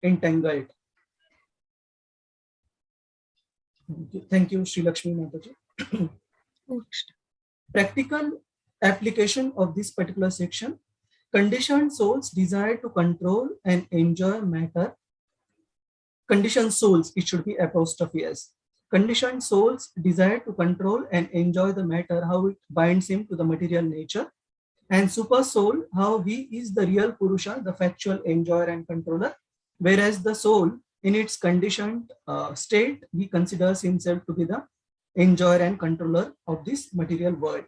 entangled. Thank you, Sri Lakshmi Mataji. Practical application of this particular section. Conditioned souls desire to control and enjoy matter. Conditioned souls, it should be apostrophe S. Conditioned souls desire to control and enjoy the matter, how it binds him to the material nature. And super soul, how he is the real Purusha, the factual enjoyer and controller. Whereas the soul, in its conditioned state, he considers himself to be the enjoyer and controller of this material world.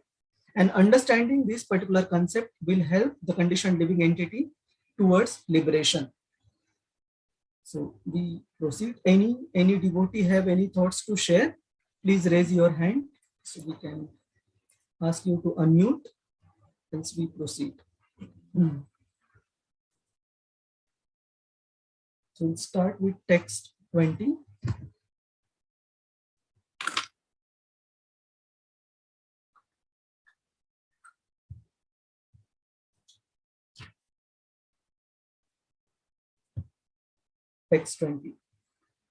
And understanding this particular concept will help the conditioned living entity towards liberation. So we proceed. Any devotee have any thoughts to share? Please raise your hand so we can ask you to unmute as we proceed. So we'll start with text 20. Text 20.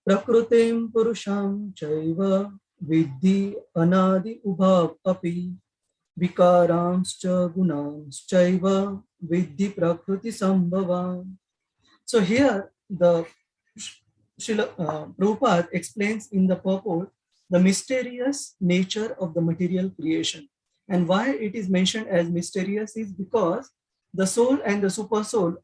Prakrutim purusham chaiva vidhi anadi ubhav api vikaramscha gunamschaiva vidhi prakriti sambhavam. So here the Prabhupada explains in the purport the mysterious nature of the material creation. And why it is mentioned as mysterious is because the soul and the super soul,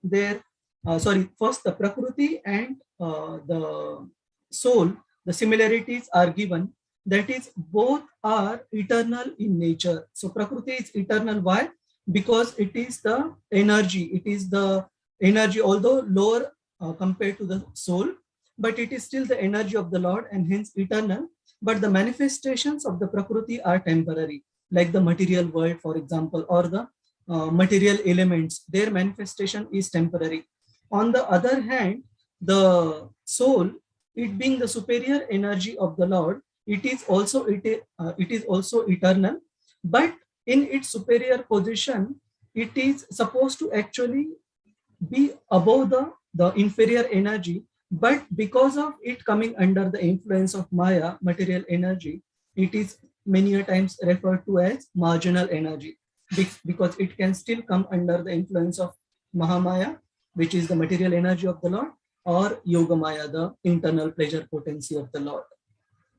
first the prakriti and the soul, the similarities are given. That is, both are eternal in nature. So prakriti is eternal. Why? Because it is the energy. It is the energy, although lower compared to the soul, but it is still the energy of the Lord and hence eternal. But the manifestations of the prakriti are temporary, like the material world, for example, or the material elements. Their manifestation is temporary. On the other hand, the soul, it being the superior energy of the Lord, it is also eternal, but in its superior position, it is supposed to actually be above the inferior energy, but because of it coming under the influence of Maya, material energy, it is many a times referred to as marginal energy, because it can still come under the influence of Mahamaya, which is the material energy of the Lord, or Yogamaya, the internal pleasure potency of the Lord.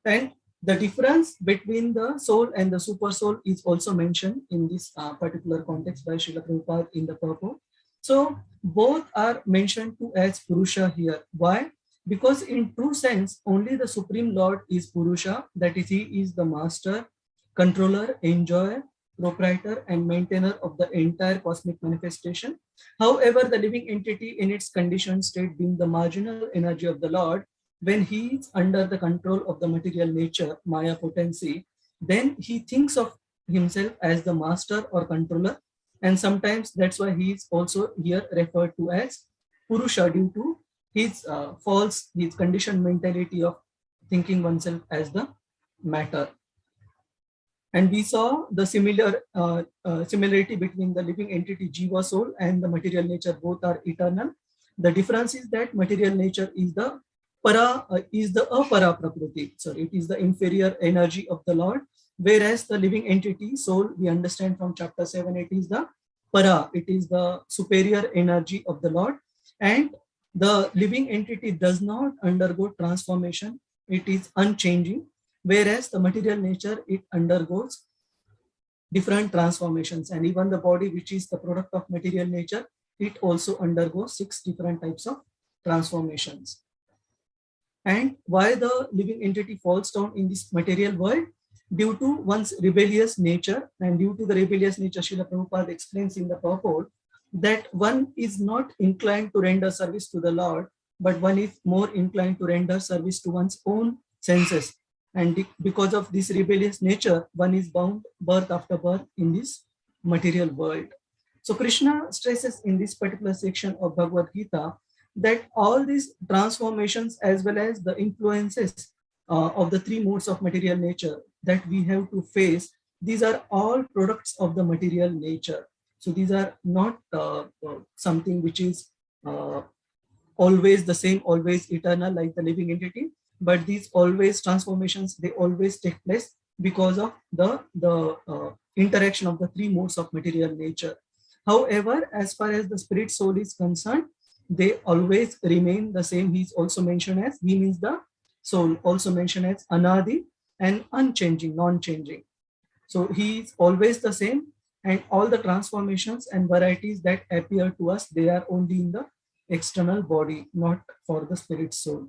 And the difference between the soul and the super soul is also mentioned in this particular context by Srila Prabhupada in the purport. So both are mentioned to as Purusha here. Why? Because in true sense, only the Supreme Lord is Purusha, that is, he is the master, controller, enjoyer, proprietor, and maintainer of the entire cosmic manifestation. However, the living entity in its conditioned state, being the marginal energy of the Lord, when he is under the control of the material nature, Maya potency, then he thinks of himself as the master or controller. And sometimes that's why he is also here referred to as Purusha, due to his his conditioned mentality of thinking oneself as the matter. And we saw the similarity between the living entity Jiva soul and the material nature. Both are eternal. The difference is that material nature is the apara prakriti. Sorry, it is the inferior energy of the Lord. Whereas the living entity soul, we understand from chapter 7, it is the para. It is the superior energy of the Lord. And the living entity does not undergo transformation. It is unchanging. Whereas the material nature, it undergoes different transformations. And even the body, which is the product of material nature, it also undergoes 6 different types of transformations. And why the living entity falls down in this material world? Due to one's rebellious nature. And due to the rebellious nature, Srila Prabhupada explains in the purport that one is not inclined to render service to the Lord, but one is more inclined to render service to one's own senses. And because of this rebellious nature, one is bound birth after birth in this material world. So Krishna stresses in this particular section of Bhagavad Gita that all these transformations as well as the influences of the 3 modes of material nature that we have to face, these are all products of the material nature. So these are not something which is always the same, always eternal like the living entity, but these always transformations, they always take place because of the interaction of the three modes of material nature. However, as far as the spirit soul is concerned, they always remain the same. He's also mentioned as, he means the soul, also mentioned as anadi and unchanging, non-changing. So he is always the same, and all the transformations and varieties that appear to us, they are only in the external body, not for the spirit soul.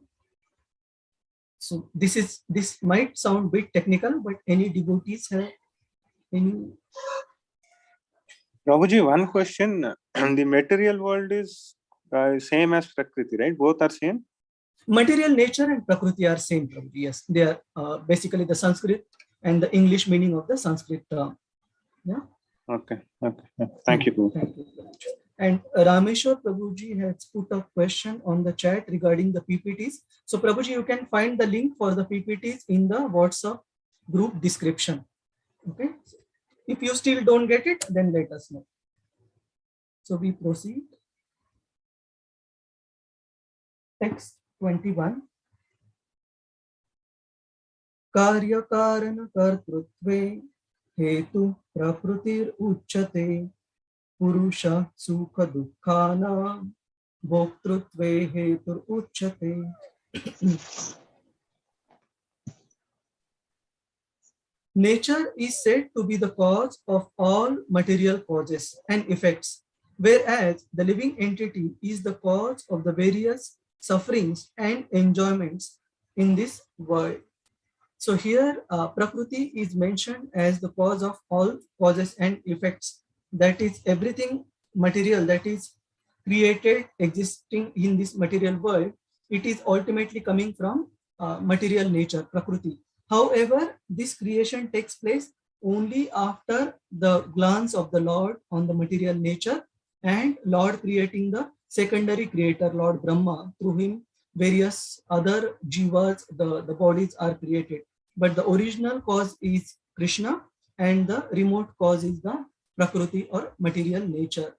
So this might sound a bit technical, but any devotees have any? Prabhuji, one question. The material world is same as prakriti, right? Both are same? Material nature and prakriti are same, Prabhuji. Yes, they are basically the Sanskrit and the English meaning of the Sanskrit term. Yeah. Okay. Thank you. Thank you. And Rameshwar Prabhuji has put a question on the chat regarding the PPTs. So Prabhuji, you can find the link for the PPTs in the WhatsApp group description. Okay. If you still don't get it, then let us know. So we proceed. Text 21. Karya karana kartrutve hetu prapratir uchate Purusha sukha dukkhana bhoktrutve hetur uchate. Nature is said to be the cause of all material causes and effects, whereas the living entity is the cause of the various sufferings and enjoyments in this world. So here Prakriti is mentioned as the cause of all causes and effects. That is everything material that is created, existing in this material world. It is ultimately coming from material nature, Prakriti. However, this creation takes place only after the glance of the Lord on the material nature and Lord creating the secondary creator, Lord Brahma. Through him, various other jivas, the bodies are created. But the original cause is Krishna and the remote cause is the Prakriti or material nature.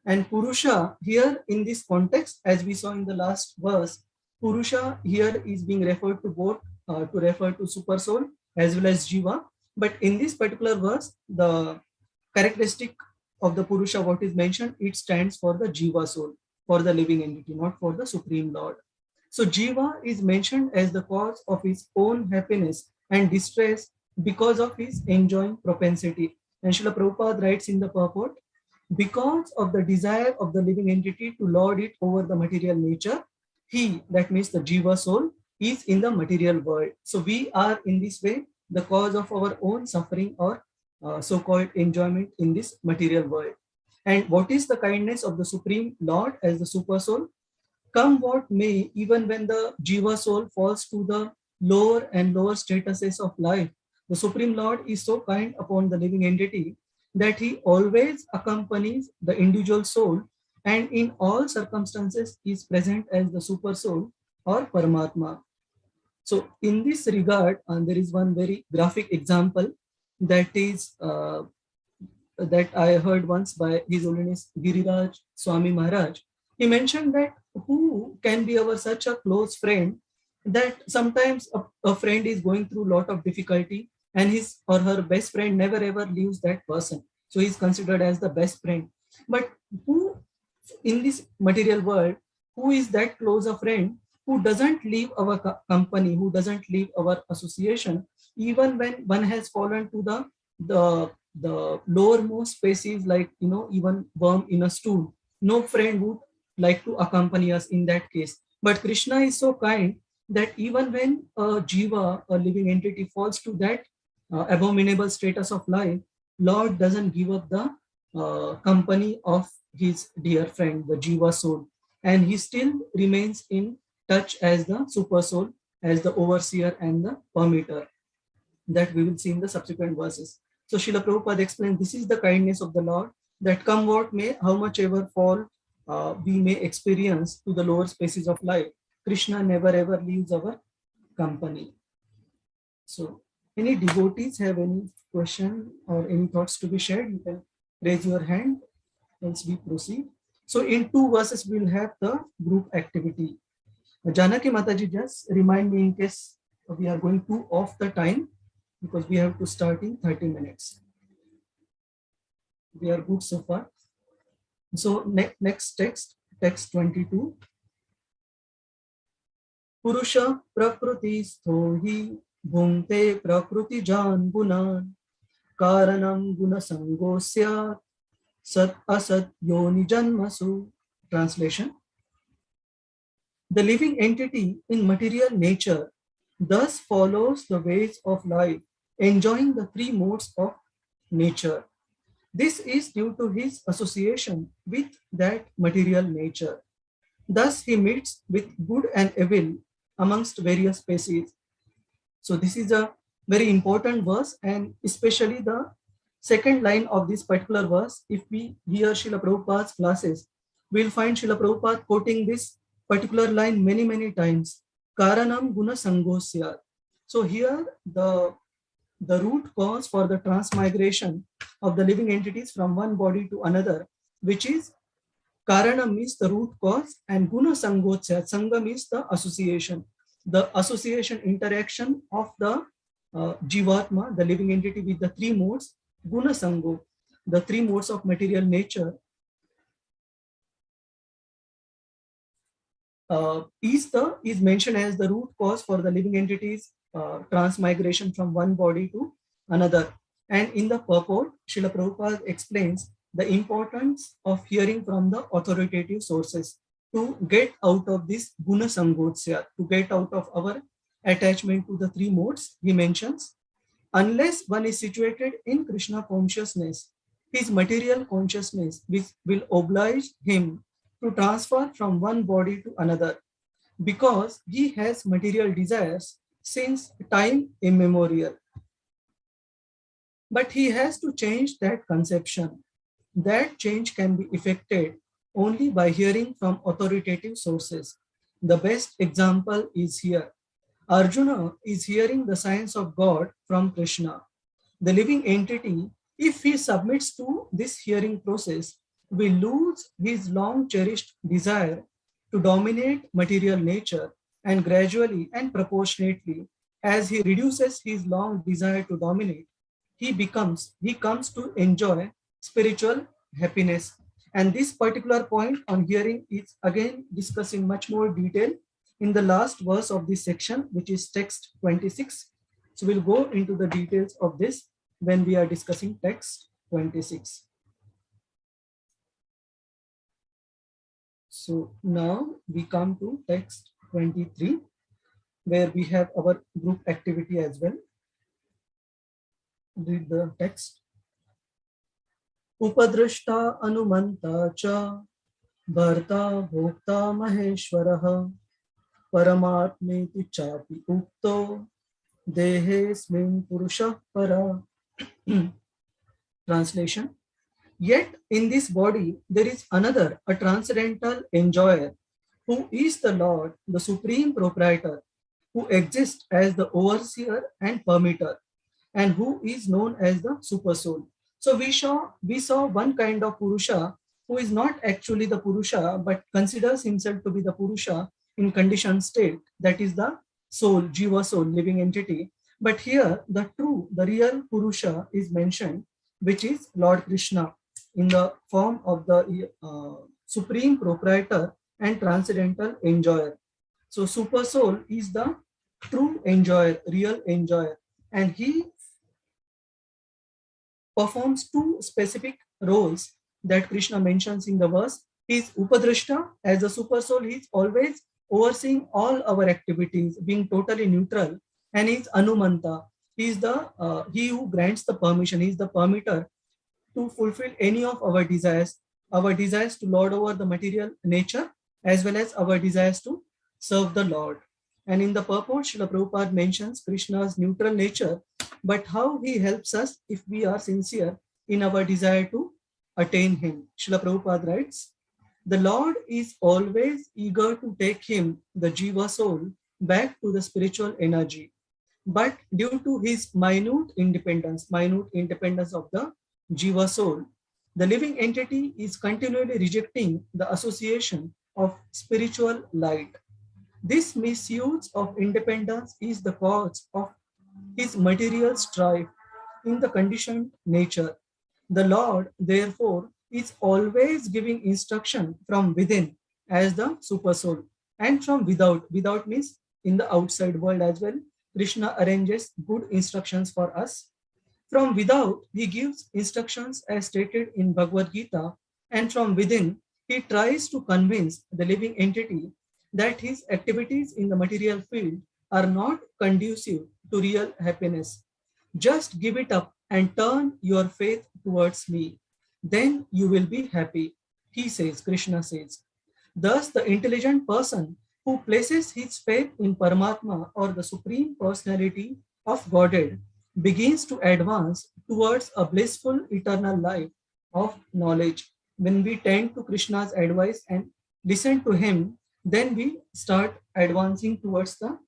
And Purusha here in this context, as we saw in the last verse, Purusha here is being referred to both to refer to Supersoul as well as Jiva. But in this particular verse, the characteristic of the Purusha, what is mentioned, it stands for the Jiva soul, for the living entity, not for the Supreme Lord. So Jiva is mentioned as the cause of his own happiness and distress because of his enjoying propensity. And Srila Prabhupada writes in the purport, because of the desire of the living entity to lord it over the material nature, he, that means the Jiva soul, is in the material world. So we are in this way the cause of our own suffering or so-called enjoyment in this material world. And what is the kindness of the Supreme Lord as the Super Soul? Come what may, even when the Jiva soul falls to the lower and lower statuses of life, the Supreme Lord is so kind upon the living entity that he always accompanies the individual soul and in all circumstances is present as the Super Soul or Paramatma. So in this regard, there is one very graphic example that is that I heard once by His Holiness Giriraj Swami Maharaj. He mentioned that who can be our such a close friend that sometimes a friend is going through a lot of difficulty and his or her best friend never ever leaves that person. So he's considered as the best friend. But who in this material world, who is that close a friend who doesn't leave our company, who doesn't leave our association, even when one has fallen to the lowermost species, like even worm in a stool, no friend would like to accompany us in that case. But Krishna is so kind that even when a jiva, a living entity, falls to that abominable status of life, Lord doesn't give up the company of his dear friend, the jiva soul, and he still remains in touch as the super soul, as the overseer and the permitter, that we will see in the subsequent verses. So Srila Prabhupada explained, this is the kindness of the Lord, that come what may, how much ever fall we may experience to the lower spaces of life, Krishna never ever leaves our company. So any devotees have any question or any thoughts to be shared, you can raise your hand, else we proceed. So in 2 verses, we'll have the group activity. Janaki Mataji, just remind me in case we are going too off the time, because we have to start in 30 minutes. We are good so far. So next text 22. Purusha prakriti sthohi bhunte prakriti jan gunan karanam guna sangosya sat asat yoni janmasu. Translation. The living entity in material nature thus follows the ways of life, enjoying the three modes of nature. This is due to his association with that material nature. Thus, he meets with good and evil amongst various species. So, this is a very important verse, and especially the second line of this particular verse. If we hear Srila Prabhupada's classes, we'll find Srila Prabhupada quoting this particular line many, many times. Karanam guna sangosya. So, here the root cause for the transmigration of the living entities from one body to another, which is Karana means the root cause, and Guna Sangotsya, Sangha means the association interaction of the Jivatma, the living entity, with the three modes, Guna Sango, the three modes of material nature, is mentioned as the root cause for the living entities transmigration from one body to another. And in the purport, Srila Prabhupada explains the importance of hearing from the authoritative sources to get out of this guna sangotsya, to get out of our attachment to the three modes. He mentions, unless one is situated in Krishna consciousness, his material consciousness will oblige him to transfer from one body to another, because he has material desires since time immemorial. But he has to change that conception. That change can be effected only by hearing from authoritative sources. The best example is here. Arjuna is hearing the science of God from Krishna. The living entity, if he submits to this hearing process, will lose his long cherished desire to dominate material nature, and gradually and proportionately, as he reduces his long desire to dominate, he comes to enjoy spiritual happiness. And this particular point on hearing is again discussed in much more detail in the last verse of this section, which is text 26. So we'll go into the details of this when we are discussing text 26. So now we come to text 23, where we have our group activity as well. Read the text. Upadrasta anumanta cha bharta bhokta maheshwarah paramatmeti chapi ukto dehesmin purusha para. Translation. Yet in this body there is another, a transcendental enjoyer, who is the Lord, the supreme proprietor, who exists as the overseer and permitter, and who is known as the Supersoul. So we saw one kind of Purusha who is not actually the Purusha, but considers himself to be the Purusha in conditioned state. That is the soul, Jiva soul, living entity. But here the real Purusha is mentioned, which is Lord Krishna, in the form of the supreme proprietor and transcendental enjoyer. So Supersoul is the true enjoyer, real enjoyer, and he performs two specific roles that Krishna mentions in the verse. He is Upadrasta. As a Supersoul, he is always overseeing all our activities, being totally neutral, and he is Anumanta. He is he who grants the permission. He is the permitter to fulfill any of our desires to lord over the material nature, as well as our desires to serve the Lord. And in the purport, Srila Prabhupada mentions Krishna's neutral nature, but how he helps us if we are sincere in our desire to attain him. Srila Prabhupada writes, the Lord is always eager to take him, the Jiva soul, back to the spiritual energy. But due to his minute independence of the Jiva soul, The living entity is continually rejecting the association of spiritual light. This misuse of independence is the cause of his material strife in the conditioned nature. The Lord, therefore, is always giving instruction from within as the supersoul and from without. Without means in the outside world as well. Krishna arranges good instructions for us. From without, he gives instructions as stated in Bhagavad Gita, and from within, he tries to convince the living entity that his activities in the material field are not conducive to real happiness. Just give it up and turn your faith towards me. Then you will be happy, he says, Krishna says. Thus, the intelligent person who places his faith in Paramatma or the Supreme Personality of Godhead begins to advance towards a blissful eternal life of knowledge. When we tend to Krishna's advice and listen to him, then we start advancing towards the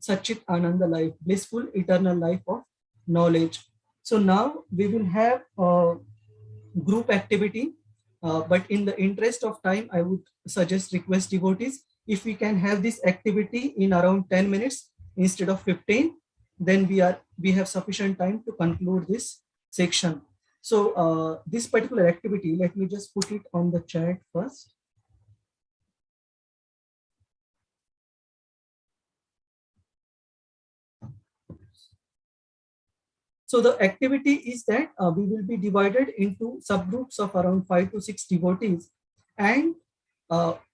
Satchit Ananda life, blissful eternal life of knowledge. So now we will have a group activity, but in the interest of time, I would suggest request devotees if we can have this activity in around 10 minutes instead of 15, then we have sufficient time to conclude this section. So this particular activity, let me just put it on the chat first. So the activity is that we will be divided into subgroups of around 5 to 6 devotees, and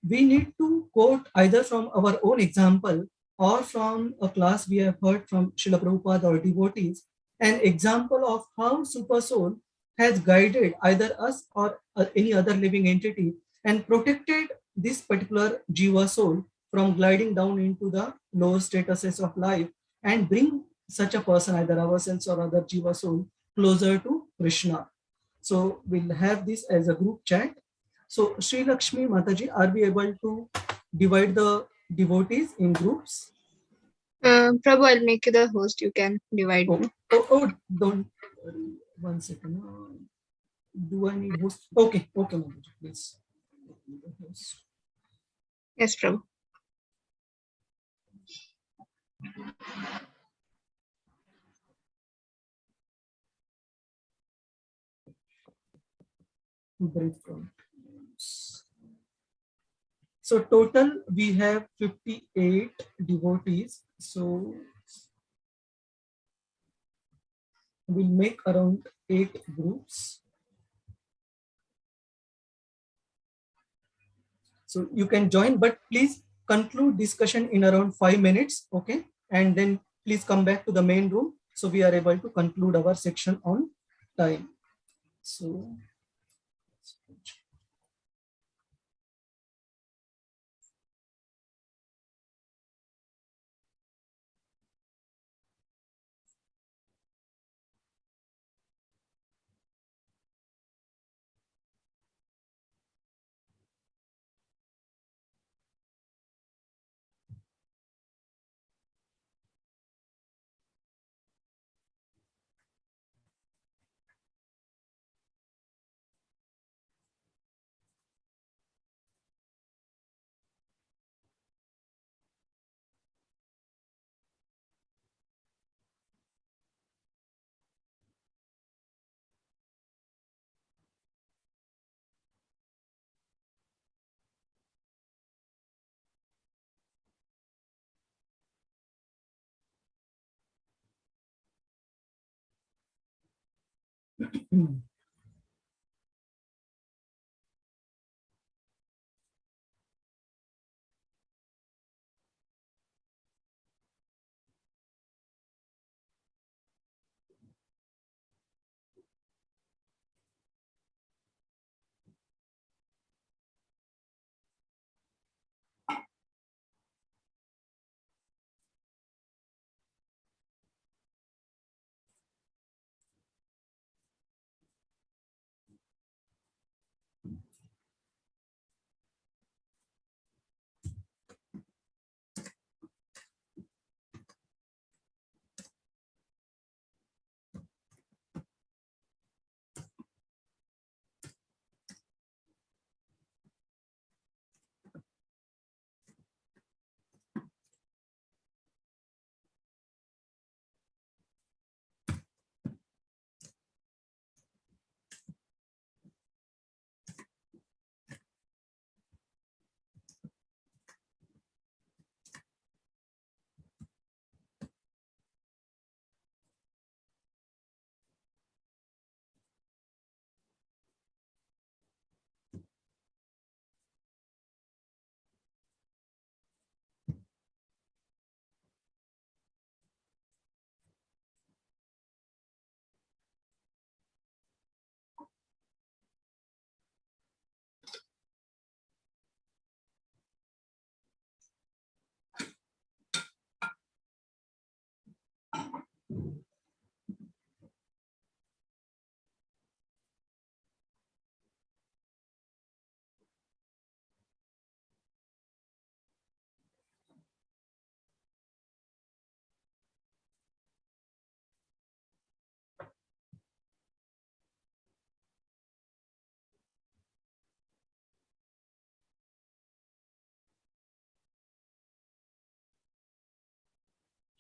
we need to quote either from our own example or from a class we have heard from Srila Prabhupada or devotees, an example of how Super Soul has guided either us or any other living entity and protected this particular Jiva soul from gliding down into the lower statuses of life and bring such a person, either ourselves or other Jiva soul, closer to Krishna. So we'll have this as a group chat. So Sri Lakshmi Mataji, are we able to divide the devotees in groups? Prabhu, I'll make you the host. You can divide. Don't. One second. Do I need host? Okay, Mataji, please. Yes, Prabhu. So total we have 58 devotees. So we'll make around 8 groups. So you can join, but please conclude discussion in around 5 minutes, okay? And then please come back to the main room so we are able to conclude our section on time. So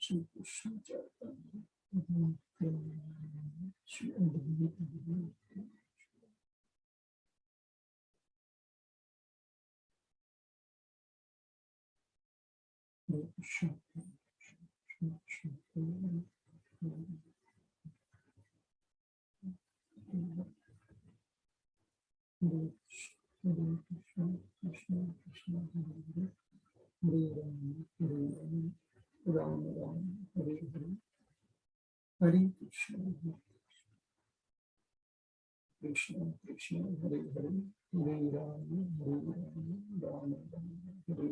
Shri Krishna Chaitanya. Shri Advaita. Hare Krishna, Krishna Krishna, Hare Hare, Hare Rama, Hare Rama, Rama Rama, Hare Hare. Hare Krishna, Krishna Krishna, Hare Hare, Hare Rama, Rama Rama, Hare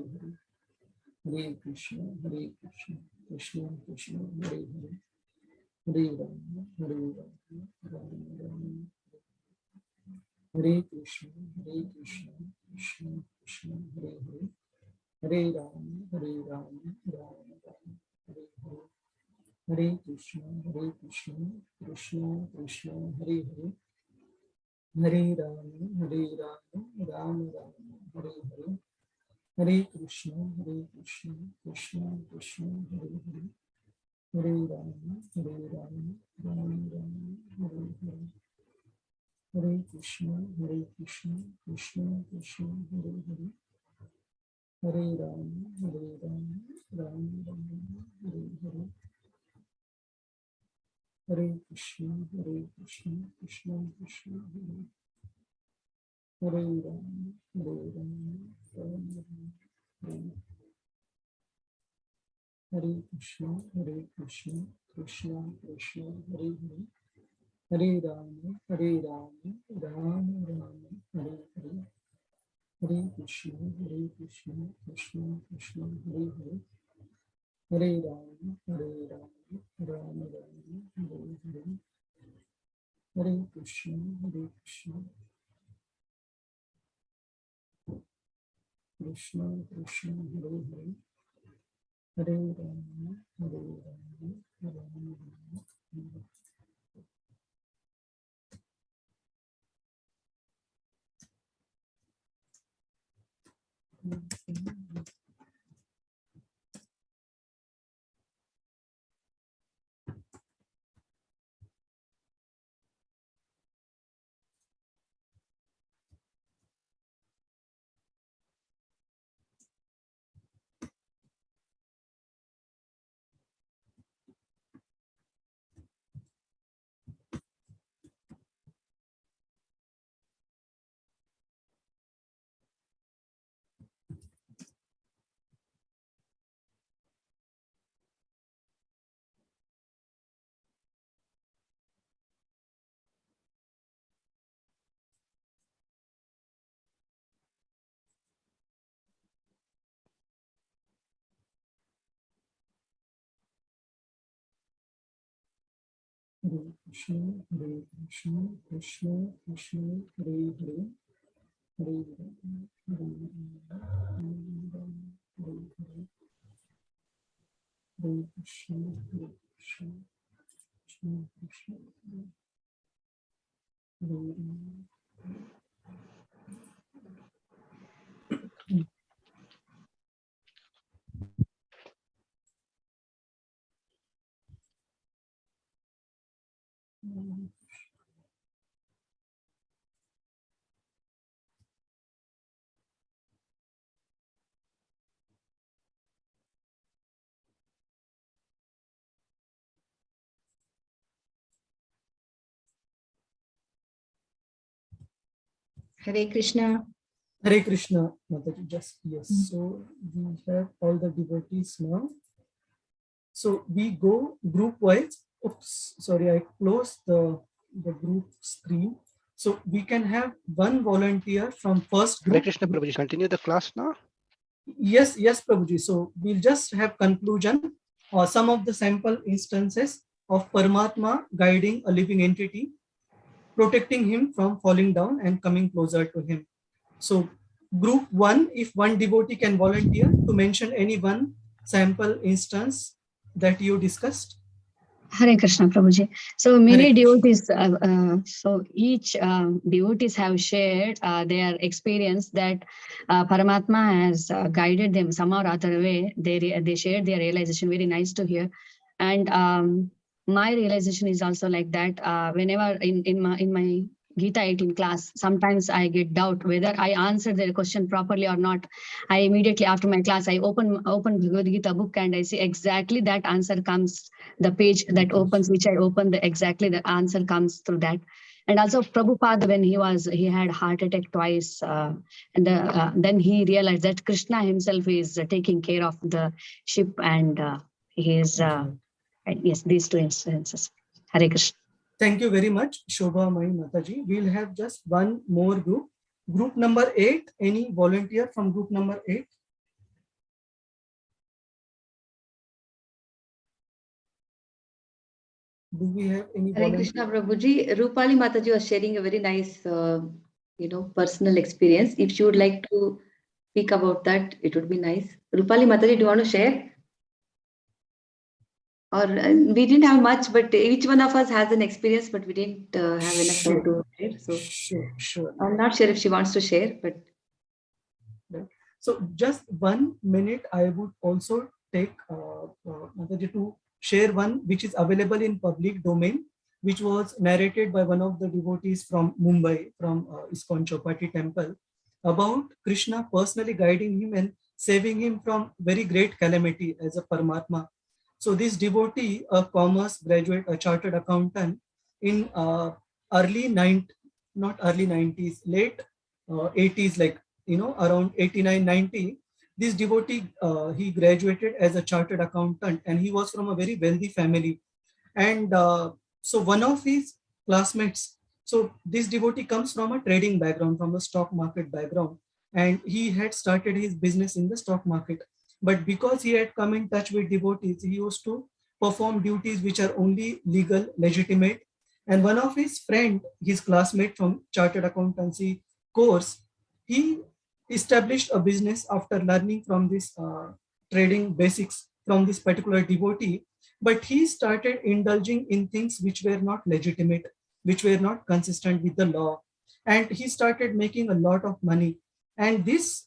Krishna, Krishna Krishna, Hare Hare, Hare Rama, Rama Rama, Hare Hare. Hare Krishna, Krishna Krishna, Hare Hare, Hare Rama, Rama Rama, Hare Hare. Hare Krishna, Krishna Krishna, Hare Hare, Hare Rama, Rama Rama, Hare Hare. Hare Krishna, Krishna Krishna, Hare Hare, Hare Rama, Rama Rama, Hare Hare. Hare Krishna, Krishna Krishna, Hare Rama, Rama Rama, Hare Krishna, Krishna Krishna, Hare Hare, Hare Rama, Rama Rama, Hare Hare. Hare Krishna, Krishna Krishna, Hare Hare, Hare Rama, Rama Rama, Hare Hare. Hare Krishna, Krishna Krishna, Hare Hare, Hare Rama, Rama Rama, Hare. Hare Krishna, Krishna Krishna, Hare Hare, Hare Rama, Hare Hare. Hare Krishna, Krishna Krishna, Hare Rama. Hare Krishna. Hare Krishna, Mataji, just yes. So we have all the devotees now. So we go group wise. Oops, sorry, I closed the group screen. So we can have one volunteer from first group. Hare Krishna, Prabhuji. Continue the class now. Yes, Prabhuji. So we'll just have conclusion or some of the sample instances of Paramatma guiding a living entity, protecting him from falling down and coming closer to him. So group one, if one devotee can volunteer to mention any one sample instance that you discussed. Hare Krishna, Prabhuji. So many devotees, so each devotees have shared their experience that Paramatma has guided them somehow or other way. They shared their realization. Very nice to hear. And my realization is also like that. Whenever in my Gita 18 class, sometimes I get doubt whether I answered their question properly or not. I immediately after my class, I open Bhagavad Gita book and I see exactly that answer comes. The page that opens, which I open, exactly the answer comes through that. And also Prabhupada, when he had heart attack twice, and then he realized that Krishna himself is taking care of the ship, and he is yes, these two instances. Hare Krishna. Thank you very much, Shobha Mai Mataji. We'll have just one more group. Group number 8. Any volunteer from group number 8? Do we have any Hare Krishna Prabhuji. Rupali Mataji was sharing a very nice, personal experience. If you would like to speak about that, it would be nice. Rupali Mataji, do you want to share? Or we didn't have much, but each one of us has an experience, but we didn't have enough time to share. So Sure. I'm not sure if she wants to share, but so just 1 minute, I would also take Mataji to share one which is available in public domain, which was narrated by one of the devotees from Mumbai, from ISKCON Chowpatty temple, about Krishna personally guiding him and saving him from very great calamity as a Paramatma. So this devotee, a commerce graduate, a chartered accountant, in not early 90s, late 80s, like, around 89, 90, this devotee, he graduated as a chartered accountant, and he was from a very wealthy family. And so one of his classmates, so this devotee comes from a trading background, from a stock market background, and he had started his business in the stock market. But because he had come in touch with devotees, he used to perform duties which are only legal, legitimate. And one of his friend, his classmate from chartered accountancy course, he established a business after learning from this trading basics from this particular devotee. But he started indulging in things which were not legitimate, which were not consistent with the law. And he started making a lot of money. And this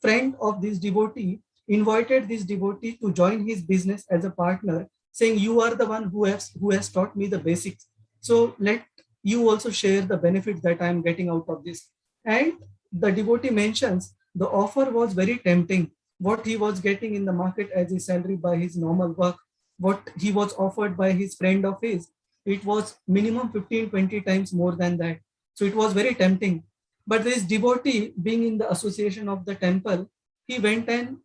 friend of this devotee invited this devotee to join his business as a partner, saying, you are the one who has taught me the basics. So let you also share the benefits that I am getting out of this. And the devotee mentions the offer was very tempting. What he was getting in the market as a salary by his normal work, what he was offered by his friend of his, it was minimum 15-20 times more than that. So it was very tempting. But this devotee, being in the association of the temple, he went and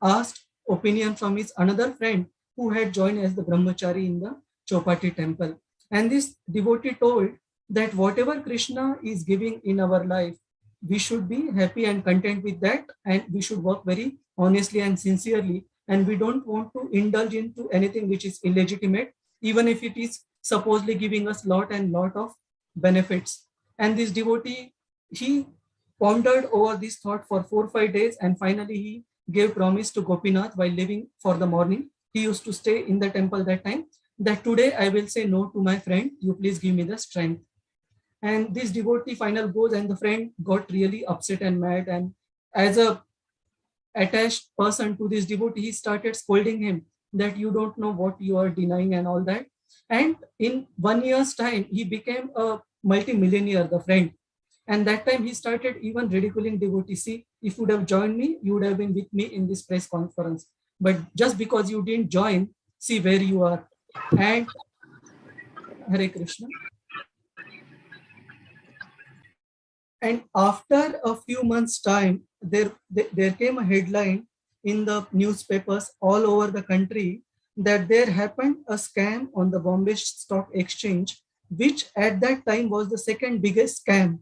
asked opinion from his another friend who had joined as the brahmachari in the Chowpatty temple. And this devotee told that whatever Krishna is giving in our life, we should be happy and content with that, and we should work very honestly and sincerely, and we don't want to indulge into anything which is illegitimate, even if it is supposedly giving us lot of benefits. And this devotee, he pondered over this thought for 4-5 days, and finally he gave promise to Gopinath while leaving for the morning. He used to stay in the temple that time, that today I will say no to my friend, you please give me the strength. And this devotee final goes, and the friend got really upset and mad, and as a attached person to this devotee, he started scolding him that you don't know what you are denying and all that. And in 1 year's time, he became a multi-millionaire, the friend. And that time he started even ridiculing devotee. See, if you would have joined me, you would have been with me in this press conference. But just because you didn't join, see where you are. And Hare Krishna. And after a few months' time, there came a headline in the newspapers all over the country that there happened a scam on the Bombay Stock Exchange, which at that time was the second biggest scam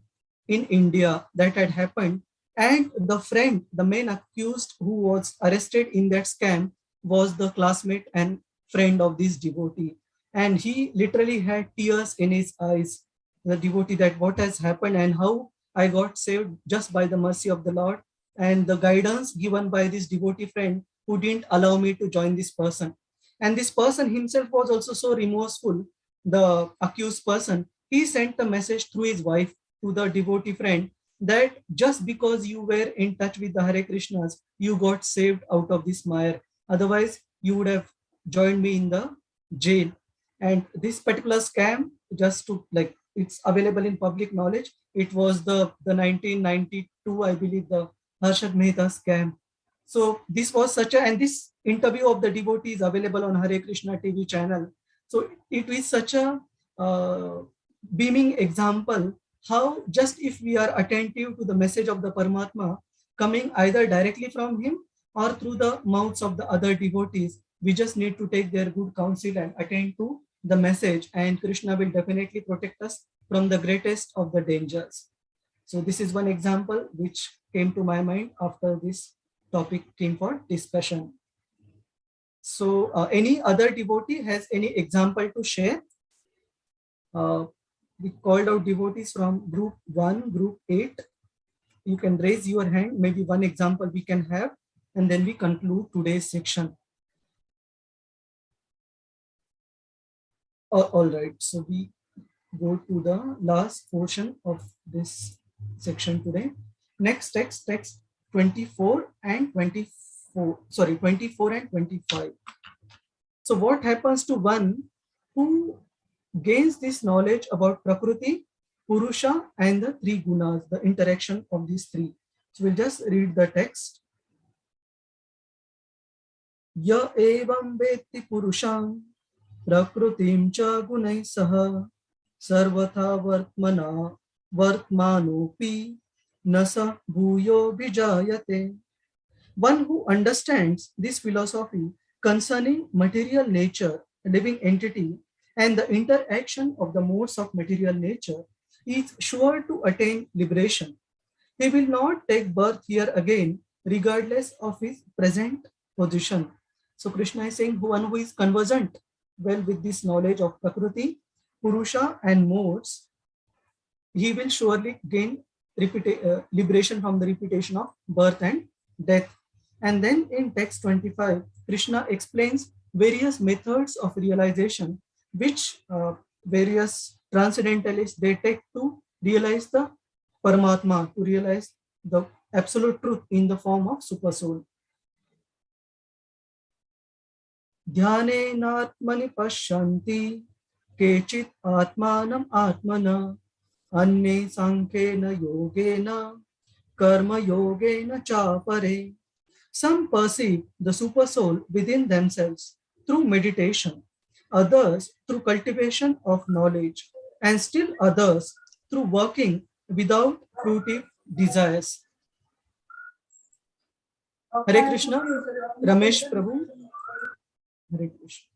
in India that had happened. And the friend, the main accused who was arrested in that scam, was the classmate and friend of this devotee. And he literally had tears in his eyes, the devotee, that what has happened and how I got saved just by the mercy of the Lord and the guidance given by this devotee friend who didn't allow me to join this person. And this person himself was also so remorseful, the accused person. He sent the message through his wife to the devotee friend that just because you were in touch with the Hare Krishnas, you got saved out of this mire. Otherwise, you would have joined me in the jail. And this particular scam, just to like, it's available in public knowledge. It was the 1992, I believe, the Harshad Mehta scam. So this was such a, and this interview of the devotee is available on Hare Krishna TV channel. So it is such a beaming example how just if we are attentive to the message of the Paramatma coming either directly from him or through the mouths of the other devotees, we just need to take their good counsel and attend to the message, and Krishna will definitely protect us from the greatest of the dangers. So this is one example which came to my mind after this topic came for discussion. So any other devotee has any example to share? We called out devotees from group 1, group 8. You can raise your hand, maybe one example we can have, and then we conclude today's section. All right, so we go to the last portion of this section today. Next text 24 and 24, sorry, 24 and 25. So what happens to one who gains this knowledge about prakriti, Purusa, and the three gunas, the interaction of these three? So we'll just read the text. Ya evam veti purusham prakritim cha gunai saha sarvatha vartmanopi nasa bhuyo vijayate. One who understands this philosophy concerning material nature, living entity, and the interaction of the modes of material nature is sure to attain liberation. He will not take birth here again, regardless of his present position. So Krishna is saying one who is conversant well with this knowledge of Prakriti, Purusa, and modes, he will surely gain liberation from the repetition of birth and death. And then in text 25, Krishna explains various methods of realization which various transcendentalists they take to realize the Paramatma, to realize the absolute truth in the form of Supersoul. Dhyanenatmani pashyanti kechit atmanam atmana anne sankhena yogena karma yogena chapare. Some perceive the Supersoul within themselves through meditation, others through cultivation of knowledge, and still others through working without fruitive desires. Hare Krishna, Ramesh Prabhu. Hare Krishna.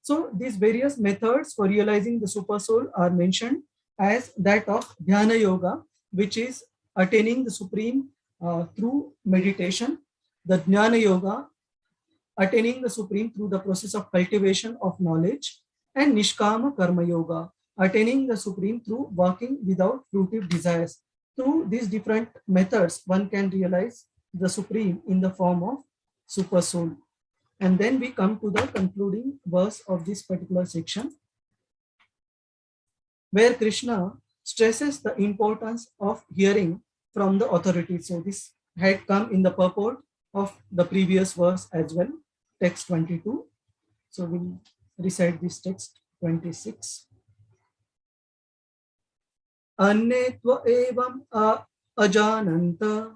So these various methods for realizing the Supersoul are mentioned as that of Dhyana Yoga, which is attaining the Supreme through meditation. The Jnana Yoga, attaining the Supreme through the process of cultivation of knowledge, and Nishkama Karma Yoga, attaining the Supreme through working without fruitive desires. Through these different methods, one can realize the Supreme in the form of Supersoul. And then we come to the concluding verse of this particular section, where Krishna stresses the importance of hearing from the authorities. So this had come in the purport of the previous verse as well, text 22. So we'll recite this text 26. Anne tva evam ajananta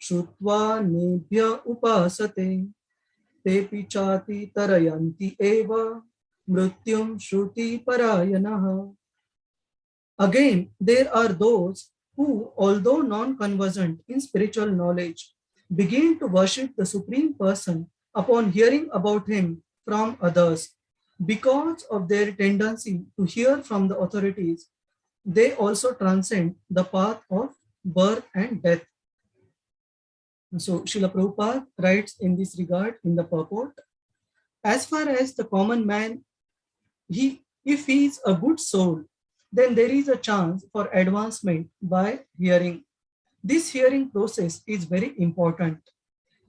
shrutva nebhya upasate tepi chati tarayanti eva mrutyum shruti parayanah. Again, there are those who, although non-conversant in spiritual knowledge, begin to worship the Supreme Person upon hearing about him from others. Because of their tendency to hear from the authorities, they also transcend the path of birth and death. So Srila Prabhupada writes in this regard in the purport, as far as the common man, if he is a good soul, then there is a chance for advancement by hearing. This hearing process is very important.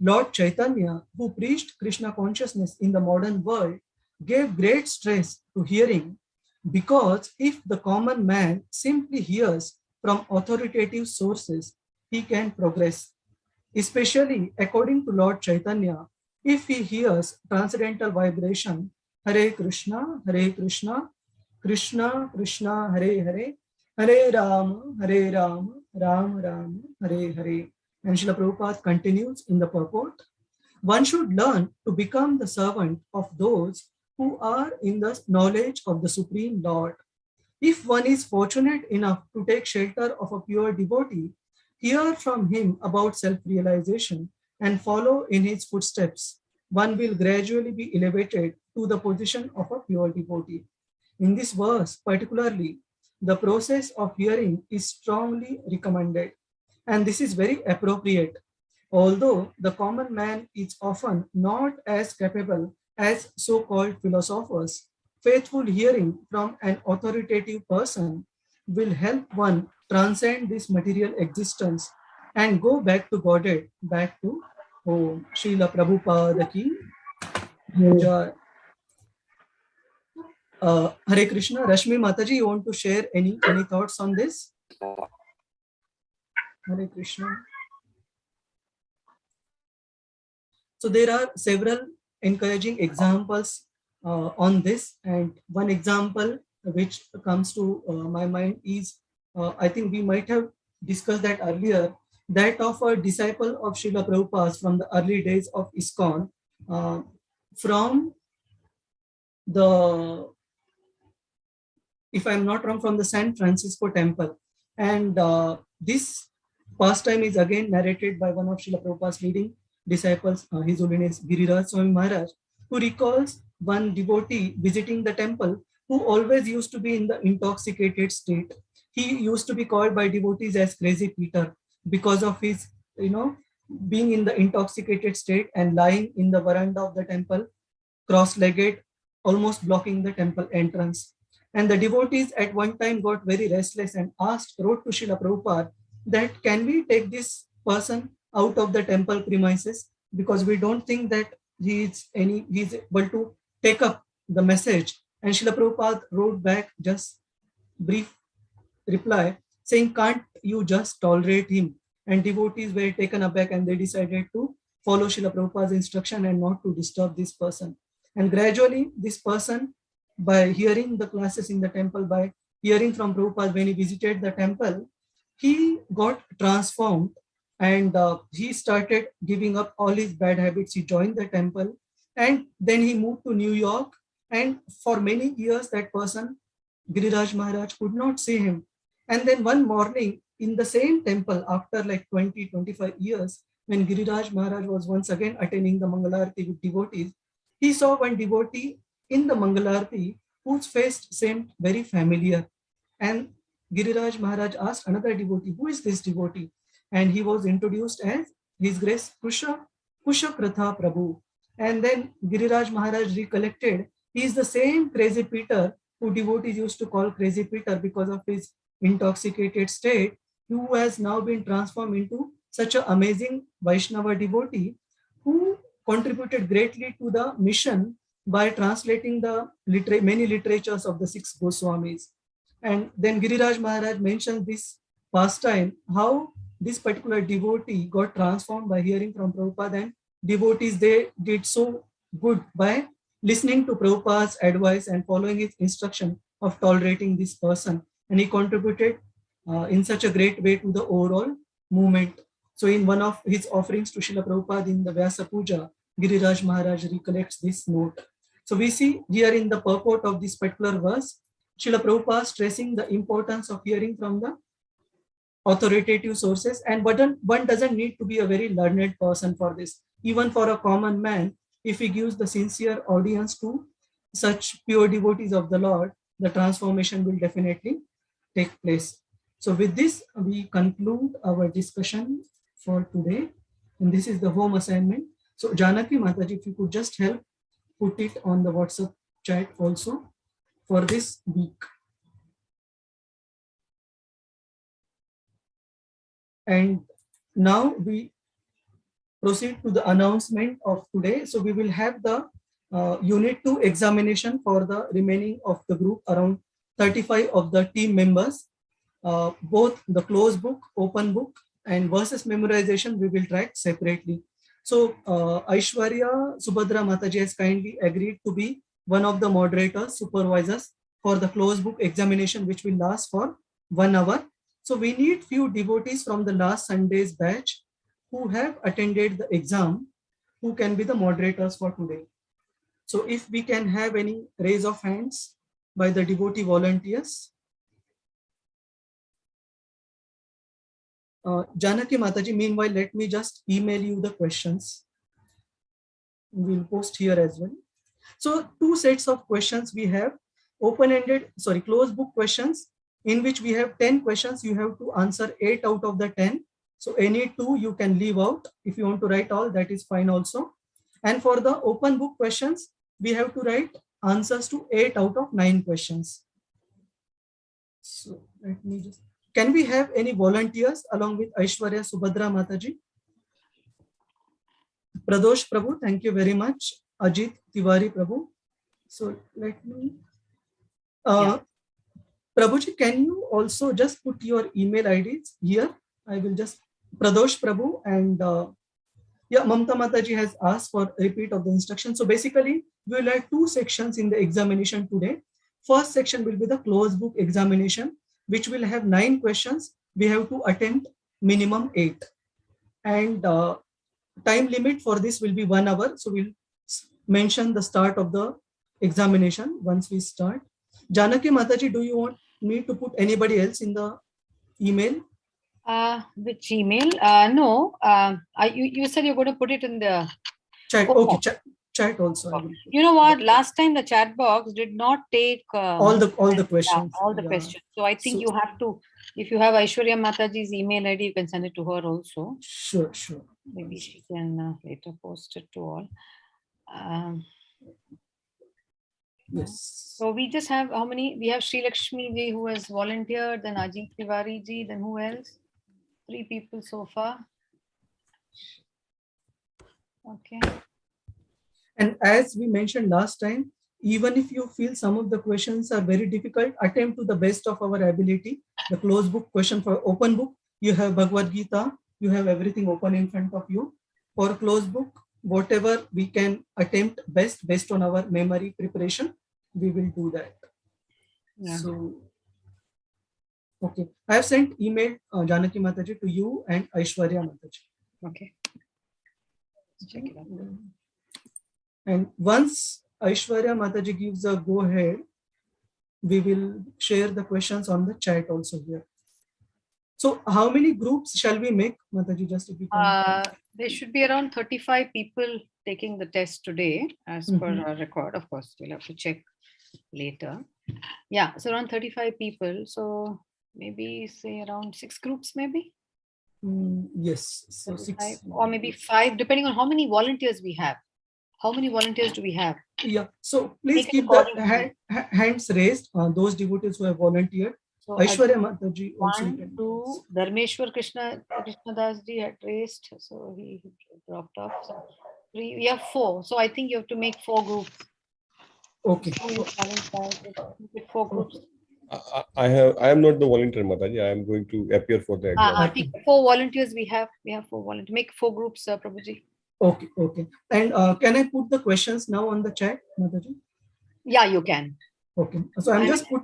Lord Chaitanya, who preached Krishna consciousness in the modern world, gave great stress to hearing, because if the common man simply hears from authoritative sources, he can progress. Especially according to Lord Chaitanya, if he hears transcendental vibration, Hare Krishna, Krishna Krishna, Hare Hare, Hare Rama, Rama Rama, Hare Hare. And Srila Prabhupada continues in the purport, one should learn to become the servant of those who are in the knowledge of the Supreme Lord. If one is fortunate enough to take shelter of a pure devotee, hear from him about self-realization and follow in his footsteps, one will gradually be elevated to the position of a pure devotee. In this verse, particularly, the process of hearing is strongly recommended, and this is very appropriate. Although the common man is often not as capable as so-called philosophers, faithful hearing from an authoritative person will help one transcend this material existence and go back to Godhead, back to home. Srila Prabhupada ki jai. Hare Krishna. Rashmi Mataji, you want to share any thoughts on this? Hare Krishna. So there are several encouraging examples on this, and one example which comes to my mind is, I think we might have discussed that earlier, that of a disciple of Srila Prabhupada from the early days of ISKCON, from the, if I'm not wrong, from the San Francisco temple. And this pastime is again narrated by one of Srila Prabhupada's leading disciples, His Holiness Giriraj Swami Maharaj, who recalls one devotee visiting the temple who always used to be in the intoxicated state. He used to be called by devotees as Crazy Peter because of his, being in the intoxicated state and lying in the veranda of the temple, cross-legged, almost blocking the temple entrance. And the devotees at one time got very restless and wrote to Srila Prabhupada that can we take this person out of the temple premises, because we don't think that he's able to take up the message. And Srila Prabhupada wrote back just brief reply saying, can't you just tolerate him? And devotees were taken aback and they decided to follow Srila Prabhupada's instruction and not to disturb this person. And gradually this person, by hearing the classes in the temple, by hearing from Prabhupada when he visited the temple, he got transformed and he started giving up all his bad habits. He joined the temple and then he moved to New York. And for many years, that person, Giriraj Maharaj, could not see him. And then one morning in the same temple, after like 20-25 years, when Giriraj Maharaj was once again attending the Mangalarti with devotees, he saw one devotee in the Mangalarti whose face seemed very familiar. And Giriraj Maharaj asked another devotee, who is this devotee? And he was introduced as His Grace Kusha Kratha Prabhu. And then Giriraj Maharaj recollected, he is the same Crazy Peter who devotees used to call Crazy Peter because of his intoxicated state, who has now been transformed into such an amazing Vaishnava devotee who contributed greatly to the mission by translating the many literatures of the 6 Goswamis. And then Giriraj Maharaj mentioned this pastime, how this particular devotee got transformed by hearing from Prabhupada, and devotees, they did so good by listening to Prabhupada's advice and following his instruction of tolerating this person. And he contributed in such a great way to the overall movement. So in one of his offerings to Srila Prabhupada in the Vyasa Puja, Giriraj Maharaj recollects this note. So we see here in the purport of this particular verse, Srila Prabhupada stressing the importance of hearing from the authoritative sources, and one doesn't need to be a very learned person for this. Even for a common man, if he gives the sincere audience to such pure devotees of the Lord, the transformation will definitely take place. So with this, we conclude our discussion for today. And this is the home assignment. So Janaki Mataji, if you could just help put it on the WhatsApp chat also for this week. And now we proceed to the announcement of today. So we will have the Unit 2 examination for the remaining of the group, around 35 of the team members. Both the closed book, open book, and versus memorization we will track separately. So Aishwarya Subhadra Mataji has kindly agreed to be one of the moderators, supervisors for the closed book examination, which will last for 1 hour. So we need few devotees from the last Sunday's batch who have attended the exam, who can be the moderators for today. So if we can have any raise of hands by the devotee volunteers. Janaki Mataji, meanwhile, let me just email you the questions. We'll post here as well. So 2 sets of questions we have. Closed book questions, in which we have 10 questions. You have to answer 8 out of the 10. So any 2 you can leave out. If you want to write all, that is fine also. And for the open book questions, we have to write answers to 8 out of 9 questions. So let me just, can we have any volunteers along with Aishwarya Subhadra Mataji? Pradosh Prabhu, thank you very much. Ajit Tiwari Prabhu. So let me, Prabhuji, can you also just put your email IDs here? I will just, Pradosh Prabhu and Mamta Mataji has asked for a repeat of the instruction. So basically, we will have 2 sections in the examination today. First section will be the closed book examination, which will have 9 questions. We have to attempt minimum 8. And time limit for this will be 1 hour. So we'll mention the start of the examination once we start. Janaki Mataji, do you want me to put anybody else in the email? Which email? No. You said you're going to put it in the chat. Oh. Okay, chat also. You know what? Last time the chat box did not take all the questions. Yeah, all the questions. So I think you have to, if you have Aishwarya Mataji's email ID, you can send it to her also. Sure. Maybe she can later post it to all. Yes. So we just have how many? We have Sri Lakshmi ji who has volunteered, then Ajit Tiwari ji, then who else? 3 people so far. Okay. And as we mentioned last time, even if you feel some of the questions are very difficult, attempt to the best of our ability. The closed book question, for open book, you have Bhagavad Gita, you have everything open in front of you. For closed book, whatever we can attempt best based on our memory preparation, we will do that. Yeah. So, okay. I have sent email Janaki Mataji to you and Aishwarya Mataji. Okay. Check it out. And once Aishwarya Mataji gives a go ahead, we will share the questions on the chat also here. So how many groups shall we make, Mataji, just if you can? There should be around 35 people taking the test today as per our record. Of course, we'll have to check later. Yeah, so around 35 people. So maybe say around 6 groups maybe? Yes, so 6. Or maybe 5, depending on how many volunteers we have. How many volunteers do we have? Yeah, so please keep the hands raised, those devotees who have volunteered. So Aishwarya Mataji also. 1, 2, Dharmeshwar Krishnadas ji had raised, so he dropped off. So 3, we have 4. So I think you have to make 4 groups. Okay. 4 groups. I am not the volunteer, Mataji. I am going to appear for the exam. 4 volunteers we have. We have 4 volunteers. Make 4 groups, Prabhuji. Okay. And can I put the questions now on the chat, Mataji? Yeah, you can. Okay. So I'm just put.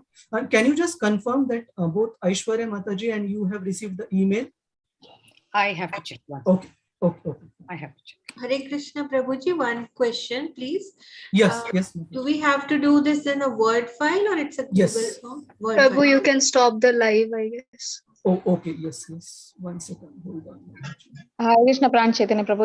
Can you just confirm that both Aishwarya Mataji and you have received the email? I have to check one. Okay. I have to check. Hare Krishna Prabhuji, one question, please. Yes. Do we have to do this in a Word file or it's a Google form? Word Prabhu, file. you can stop the live, I guess. Oh, okay. Yes. 1 second. Hold on. Hare Krishna Pran Chaitanya Prabhu.